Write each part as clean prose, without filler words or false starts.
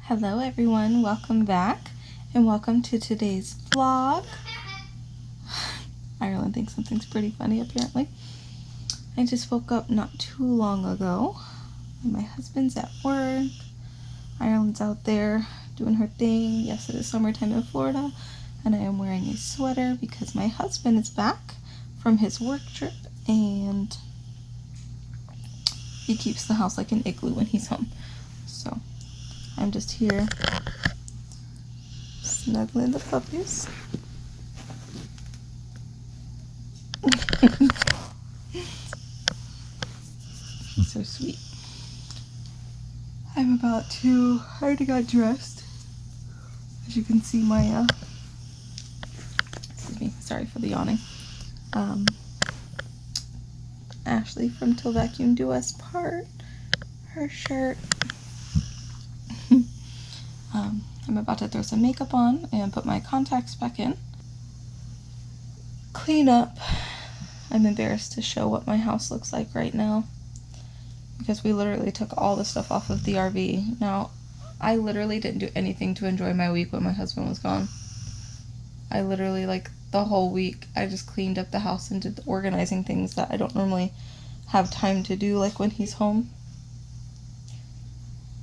Hello everyone, welcome back and welcome to today's vlog. Ireland thinks something's pretty funny apparently. I just woke up not too long ago and my husband's at work. Ireland's out there doing her thing. Yes, it is summertime in Florida and I am wearing a sweater because my husband is back from his work trip and he keeps the house like an igloo when he's home. So I'm just here snuggling the puppies. So sweet. I already got dressed. As you can see, my, excuse me, sorry for the yawning. Ashley from Till Vacuum Do Us Part, her shirt. I'm about to throw some makeup on and put my contacts back in. Clean up. I'm embarrassed to show what my house looks like right now because we literally took all the stuff off of the RV. Now, I literally didn't do anything to enjoy my week when my husband was gone. I literally, like, the whole week, I just cleaned up the house and did the organizing things that I don't normally have time to do, like when he's home.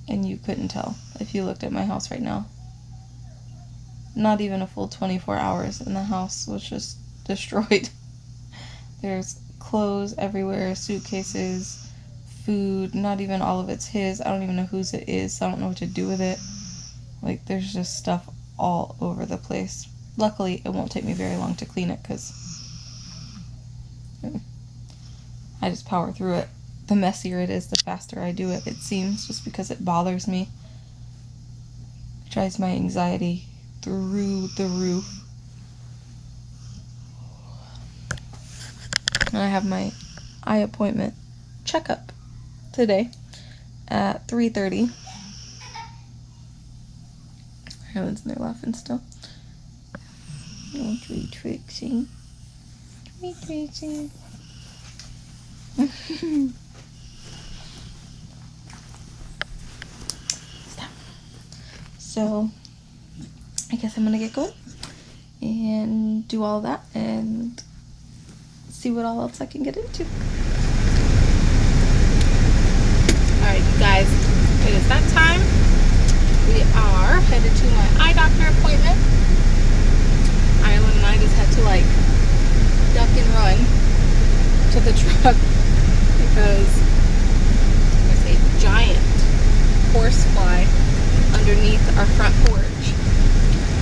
And you couldn't tell if you looked at my house right now. Not even a full 24 hours and the house was just destroyed. There's clothes everywhere, suitcases, food, not even all of it's his. I don't even know whose it is, so I don't know what to do with it. Like, there's just stuff all over the place. Luckily, it won't take me very long to clean it because I just power through it. The messier it is, the faster I do it, it seems, just because it bothers me. It drives my anxiety through the roof. And I have my eye appointment checkup today at 3:30. Helen's in there laughing still. Oh, Trixie. Trixie. Stop. So, I guess I'm gonna get going and do all that and see what all else I can get into. Alright, you guys, it is that time. We are headed to my eye doctor appointment. Ireland and I just had to, like, duck and run to the truck because there's a giant horsefly underneath our front porch.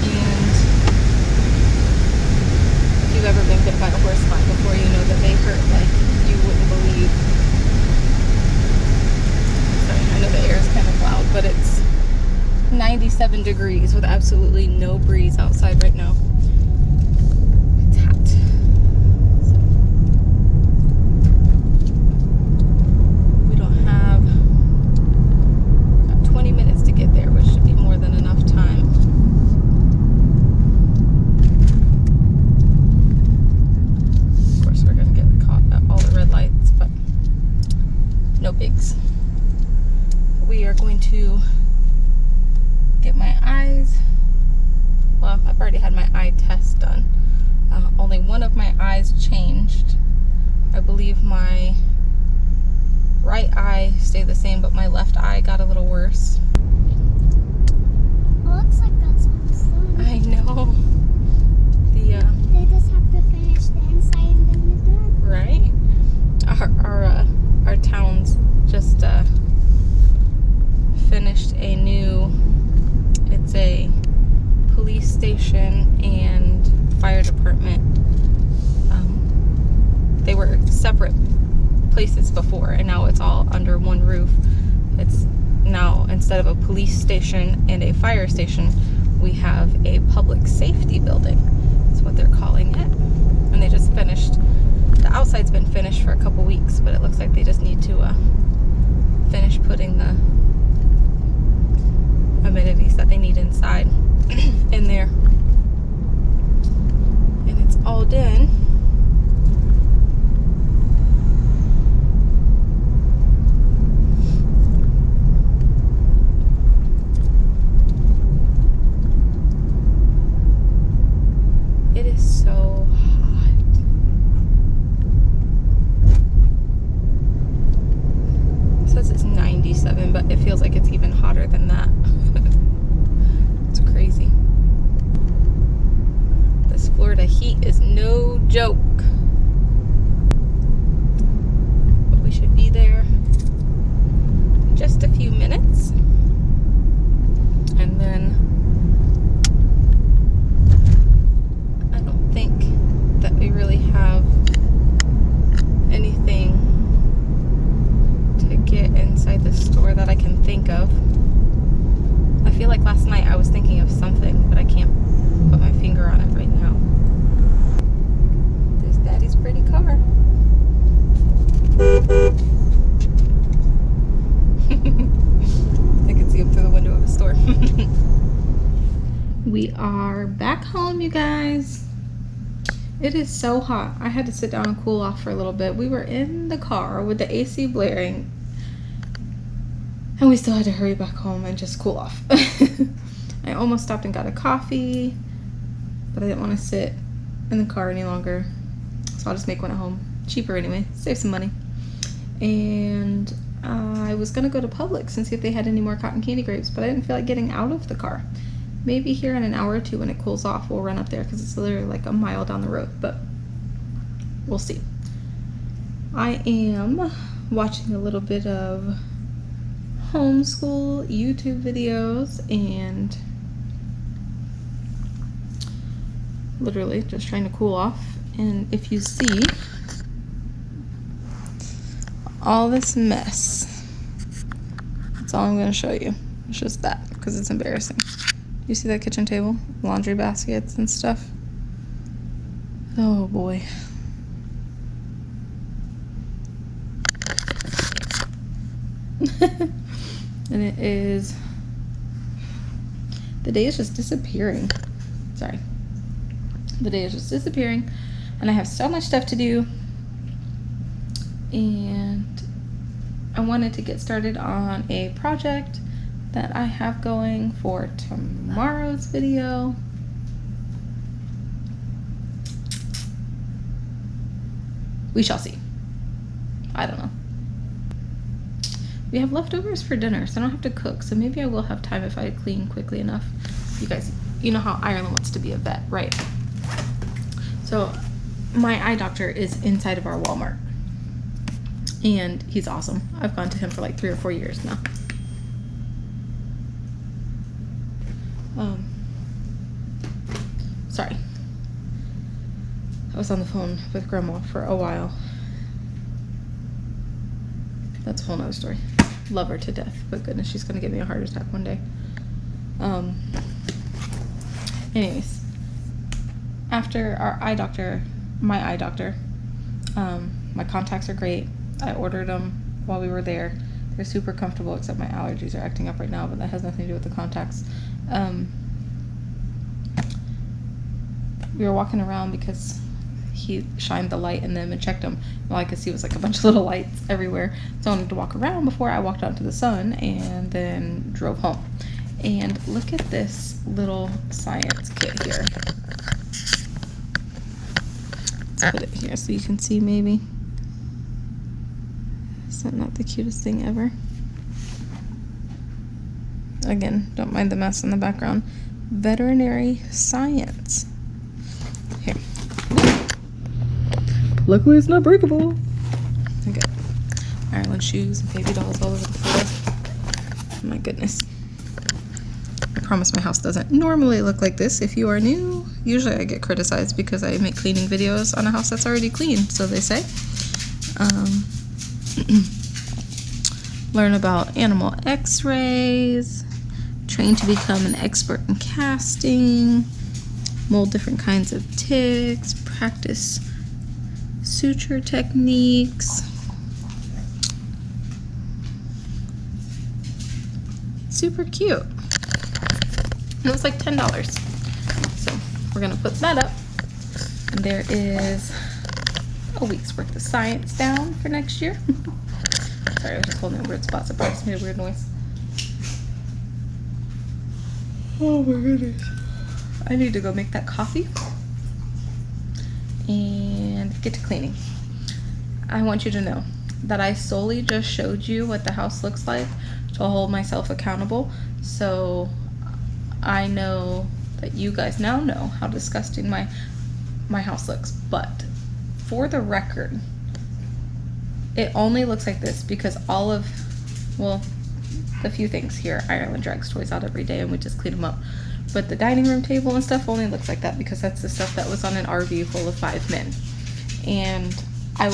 And if you've ever been bit by a horsefly before, you know that they hurt like you wouldn't believe. Sorry, I know the air is kind of loud, but it's 97 degrees with absolutely no breeze outside right now. It's hot. So, we don't have about 20 minutes to get there, which should be more than enough time. Of course, we're going to get caught at all the red lights, but no bigs. We are going to get my eyes. Well, I've already had my eye test done. Only one of my eyes changed. I believe my right eye stayed the same, but my left eye got a little worse. It looks like that's almost done. I know. They just have to finish the inside and then the Right? Our town's just finished a new, it's a police station and fire department. They were separate places before and now it's all under one roof. It's now, instead of a police station and a fire station, we have a public safety building. That's what they're calling it. And they just finished, the outside's been finished for a couple weeks, but it looks like they just need to finish putting the amenities that they need inside in there. And it's all done. think of. I feel like last night I was thinking of something, but I can't put my finger on it right now. There's Daddy's pretty car. I can see him through the window of the store. We are back home, you guys. It is so hot. I had to sit down and cool off for a little bit. We were in the car with the AC blaring, and we still had to hurry back home and just cool off. I almost stopped and got a coffee, but I didn't want to sit in the car any longer, so I'll just make one at home. Cheaper anyway, save some money. And I was gonna go to Publix and see if they had any more cotton candy grapes, but I didn't feel like getting out of the car. Maybe here in an hour or two when it cools off, we'll run up there because it's literally like a mile down the road, but we'll see. I am watching a little bit of homeschool YouTube videos and literally just trying to cool off. And if you see all this mess, that's all I'm going to show you. It's just that because it's embarrassing. You see that kitchen table? Laundry baskets and stuff. Oh boy. And it is, the day is just disappearing. Sorry. The day is just disappearing and I have so much stuff to do, and I wanted to get started on a project that I have going for tomorrow's video. We shall see. I don't know. We have leftovers for dinner, so I don't have to cook, so maybe I will have time if I clean quickly enough. You guys, you know how Ireland wants to be a vet, right? So my eye doctor is inside of our Walmart, and he's awesome. I've gone to him for like 3 or 4 years now. Sorry. I was on the phone with Grandma for a while. That's a whole nother story. Love her to death, but goodness, she's gonna give me a heart attack one day. Anyways, after our eye doctor, my eye doctor, my contacts are great. I ordered them while we were there. They're super comfortable, except my allergies are acting up right now, but that has nothing to do with the contacts. We were walking around because he shined the light in them and checked them. All I could see was like a bunch of little lights everywhere. So I wanted to walk around before I walked out into the sun and then drove home. And look at this little science kit here. Let's put it here so you can see maybe. Is that not the cutest thing ever? Again, don't mind the mess in the background. Veterinary science. Here. Luckily it's not breakable. Okay. Ireland shoes and baby dolls all over the floor. Oh my goodness. I promise my house doesn't normally look like this. If you are new, usually I get criticized because I make cleaning videos on a house that's already clean, so they say. Learn about animal x-rays, train to become an expert in casting, mold different kinds of ticks, practice suture techniques. Super cute. And it was like $10. So we're gonna put that up. And there is a week's worth of science down for next year. Sorry, I was just holding a weird spot, so it probably just made a weird noise. Oh my goodness. I need to go make that coffee and get to cleaning. I want you to know that I solely just showed you what the house looks like to hold myself accountable, so I know that you guys now know how disgusting my house looks. But for the record, it only looks like this because all of, well, the few things here, Ireland drags toys out every day and we just clean them up. But the dining room table and stuff only looks like that because that's the stuff that was on an RV full of 5 men. And I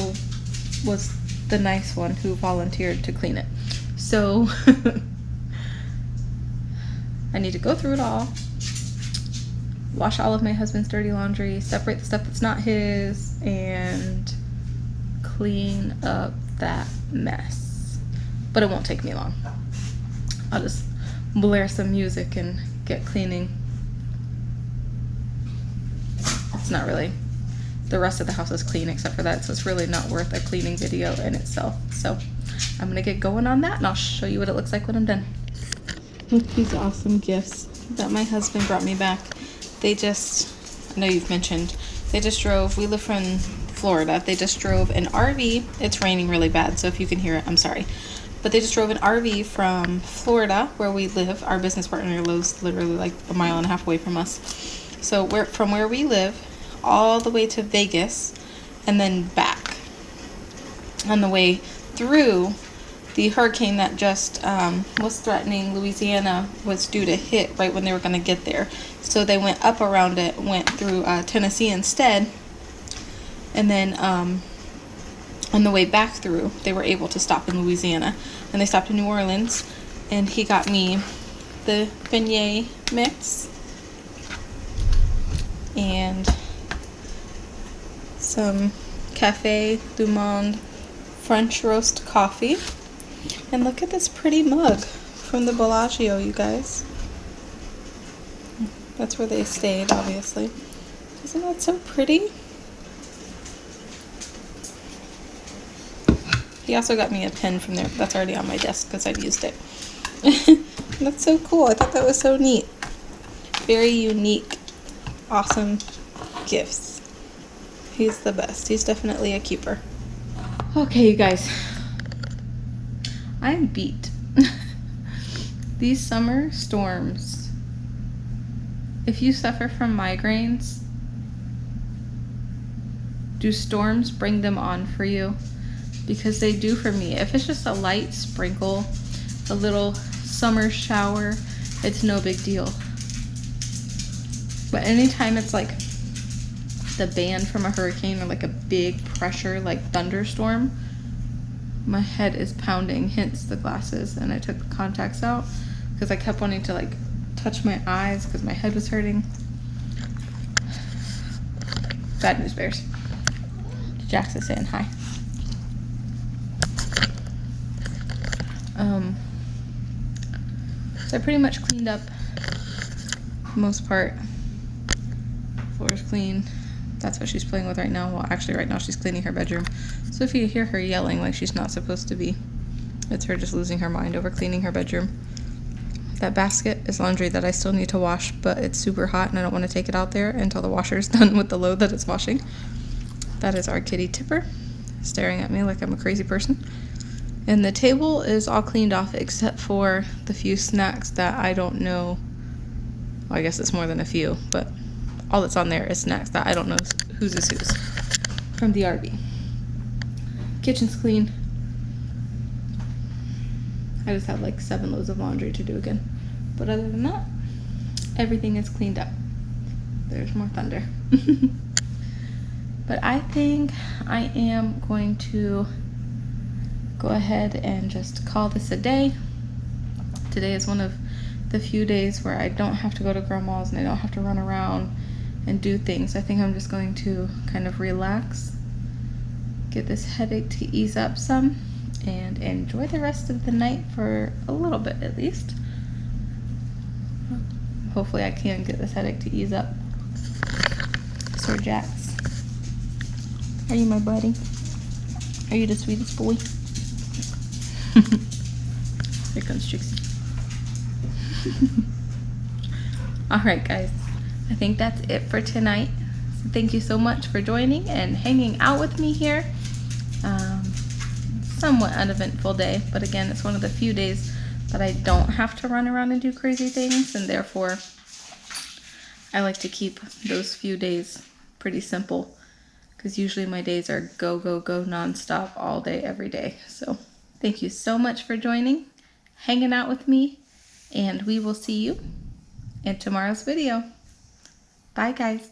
was the nice one who volunteered to clean it. So need to go through it all, wash all of my husband's dirty laundry, separate the stuff that's not his, and clean up that mess. But it won't take me long. I'll just blare some music and get cleaning. It's not really, the rest of the house is clean except for that, so it's really not worth a cleaning video in itself. So I'm gonna get going on that and I'll show you what it looks like when I'm done. Look at these awesome gifts that my husband brought me back. They just, I know you've mentioned, they just drove, we live from Florida, they just drove an RV. It's raining really bad, so if you can hear it, I'm sorry. But they just drove an RV from Florida, where we live. Our business partner lives literally like a mile and a half away from us. So we're from where we live all the way to Vegas and then back. On the way through, the hurricane that just was threatening Louisiana was due to hit right when they were going to get there. So they went up around it, went through Tennessee instead. And then on the way back through, they were able to stop in Louisiana. And they stopped in New Orleans. And he got me the beignet mix. And some Café du Monde French roast coffee. And look at this pretty mug from the Bellagio, you guys. That's where they stayed, obviously. Isn't that so pretty? He also got me a pen from there, but that's already on my desk because I've used it. That's so cool. I thought that was so neat. Very unique, awesome gifts. He's the best. He's definitely a keeper. Okay, you guys. I'm beat. These summer storms, if you suffer from migraines, do storms bring them on for you? Because they do for me. If it's just a light sprinkle, a little summer shower, it's no big deal. But anytime it's like the band from a hurricane or like a big pressure like thunderstorm, my head is pounding, hence the glasses. And I took the contacts out because I kept wanting to like touch my eyes because my head was hurting. Bad news bears. Jax is saying hi. So I pretty much cleaned up the most part. Floor is clean. That's what she's playing with right now. Well, actually right now she's cleaning her bedroom. So if you hear her yelling like she's not supposed to be, it's her just losing her mind over cleaning her bedroom. That basket is laundry that I still need to wash, but it's super hot and I don't want to take it out there until the washer's done with the load that it's washing. That is our kitty Tipper, staring at me like I'm a crazy person. And the table is all cleaned off except for the few snacks that I don't know. Well, I guess it's more than a few, but all that's on there is snacks that I don't know whose is whose from the RV. Kitchen's clean. I just have like 7 loads of laundry to do again. But other than that, everything is cleaned up. There's more thunder. But I think I am going to go ahead and just call this a day. Today is one of the few days where I don't have to go to grandma's and I don't have to run around and do things. I think I'm just going to kind of relax, get this headache to ease up some, and enjoy the rest of the night for a little bit at least. Hopefully I can get this headache to ease up. Sir Jax, are you my buddy? Are you the sweetest boy? Here comes Trixie. Alright guys, I think that's it for tonight. So thank you so much for joining and hanging out with me here. Somewhat uneventful day, but again, it's one of the few days that I don't have to run around and do crazy things, and therefore I like to keep those few days pretty simple, because usually my days are go, go, go nonstop all day, every day. So thank you so much for joining, hanging out with me, and we will see you in tomorrow's video. Bye guys.